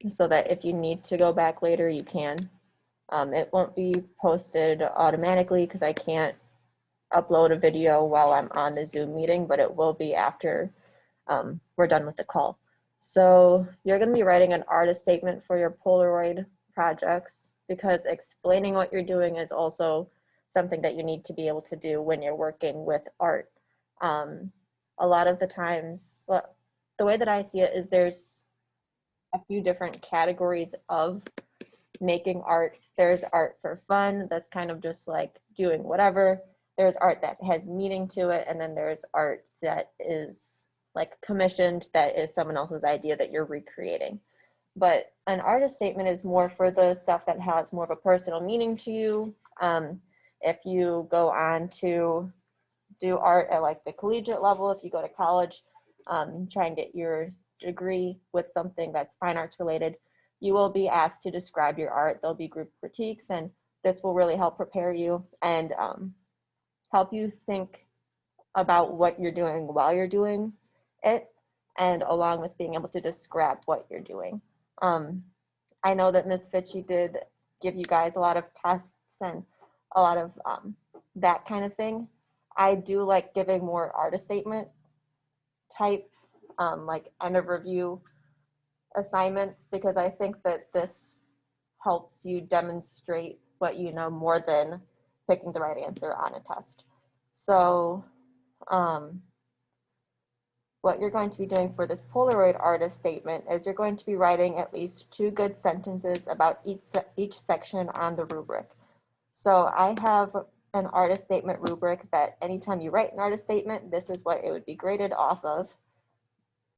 so that if you need to go back later, you can. It won't be posted automatically because I can't upload a video while I'm on the Zoom meeting, but it will be after we're done with the call. So you're going to be writing an artist statement for your Polaroid projects, because explaining what you're doing is also something that you need to be able to do when you're working with art. A lot of the times, well, the way that I see it is there's a few different categories of making art. There's art for fun, that's kind of just like doing whatever. There's art that has meaning to it, and then there's art that is like commissioned, that is someone else's idea that you're recreating. But an artist statement is more for the stuff that has more of a personal meaning to you. If you go on to do art at like the collegiate level, if you go to college, try and get your degree with something that's fine arts related, you will be asked to describe your art. There'll be group critiques, and this will really help prepare you and help you think about what you're doing while you're doing it, and along with being able to describe what you're doing. I know that Ms. Fitchie did give you guys a lot of tests and a lot of that kind of thing. I do like giving more artist statement type, like end of review assignments, because I think that this helps you demonstrate what you know more than picking the right answer on a test. So what you're going to be doing for this Polaroid artist statement is you're going to be writing at least 2 good sentences about each section on the rubric. So I have an artist statement rubric that anytime you write an artist statement, this is what it would be graded off of.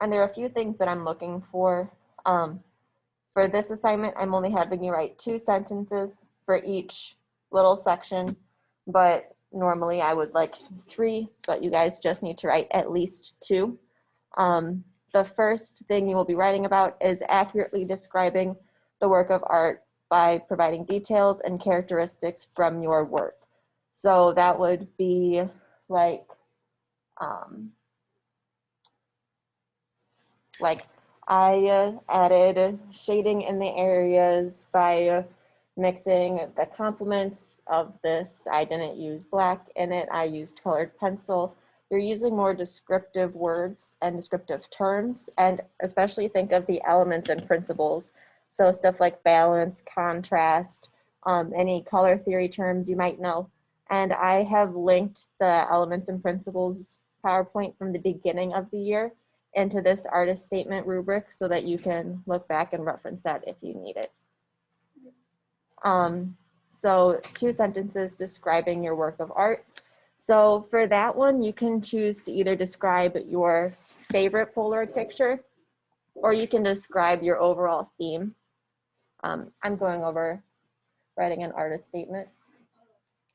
And there are a few things that I'm looking for. For this assignment, I'm only having you write 2 sentences for each little section, but normally I would like 3, but you guys just need to write at least 2. The first thing you will be writing about is accurately describing the work of art by providing details and characteristics from your work. So that would be like I added shading in the areas by mixing the complements of this. I didn't use black in it, I used colored pencil. You're using more descriptive words and descriptive terms, and especially think of the elements and principles. So stuff like balance, contrast, any color theory terms you might know. And I have linked the elements and principles PowerPoint from the beginning of the year into this artist statement rubric so that you can look back and reference that if you need it. So 2 sentences describing your work of art. So for that one, you can choose to either describe your favorite Polaroid picture, or you can describe your overall theme. I'm going over writing an artist statement.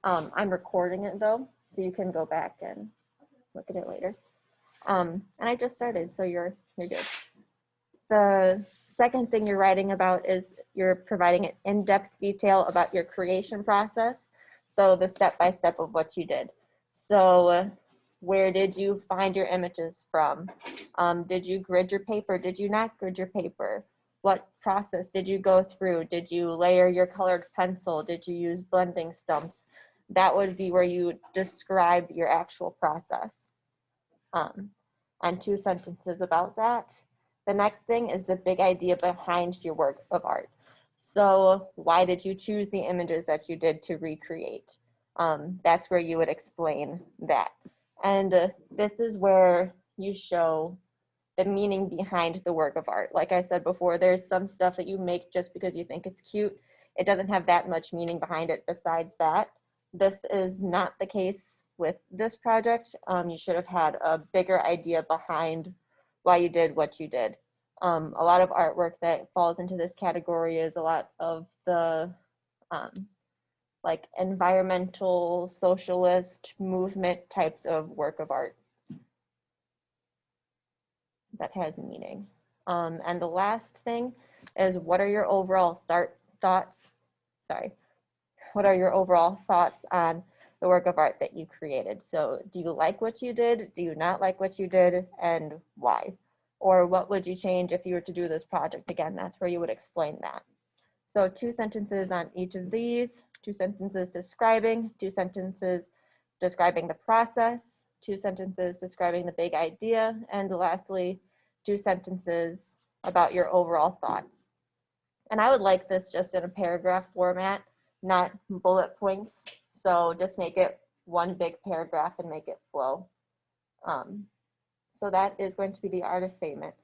I'm recording it though, so you can go back and look at it later. And I just started, so you're good. The second thing you're writing about is you're providing an in-depth detail about your creation process. So the step-by-step of what you did. So where did you find your images from? Did you grid your paper? Did you not grid your paper? What process did you go through? Did you layer your colored pencil? Did you use blending stumps? That would be where you describe your actual process. And 2 sentences about that. The next thing is the big idea behind your work of art. So why did you choose the images that you did to recreate? That's where you would explain that. And this is where you show the meaning behind the work of art. Like I said before, there's some stuff that you make just because you think it's cute. It doesn't have that much meaning behind it besides that. This is not the case with this project. You should have had a bigger idea behind why you did what you did. A lot of artwork that falls into this category is a lot of the like environmental, socialist movement types of work of art that has meaning. And the last thing is, what are your overall thoughts? Sorry. What are your overall thoughts on the work of art that you created? So do you like what you did? Do you not like what you did? And why? Or what would you change if you were to do this project again? That's where you would explain that. So 2 sentences on each of these, 2 sentences describing, 2 sentences describing the process, 2 sentences describing the big idea, and lastly, 2 sentences about your overall thoughts. And I would like this just in a paragraph format, not bullet points. So just make it one big paragraph and make it flow. So that is going to be the artist statement.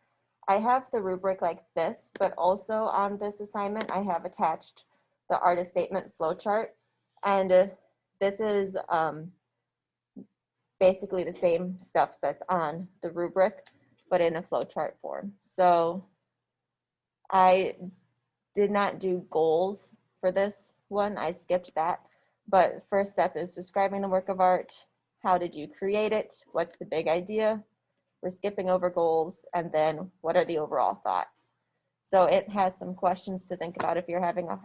I have the rubric like this, but also on this assignment, I have attached the artist statement flowchart. And this is basically the same stuff that's on the rubric, but in a flowchart form. So I did not do goals for this one. I skipped that. But first step is describing the work of art. How did you create it? What's the big idea? We're skipping over goals, and then what are the overall thoughts? So it has some questions to think about if you're having a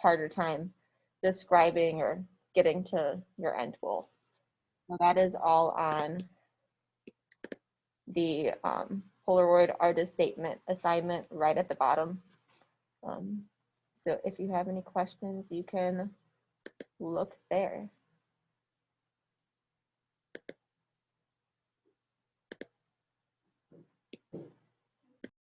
harder time describing or getting to your end goal. So that is all on the Polaroid artist statement assignment right at the bottom. So if you have any questions, you can look there.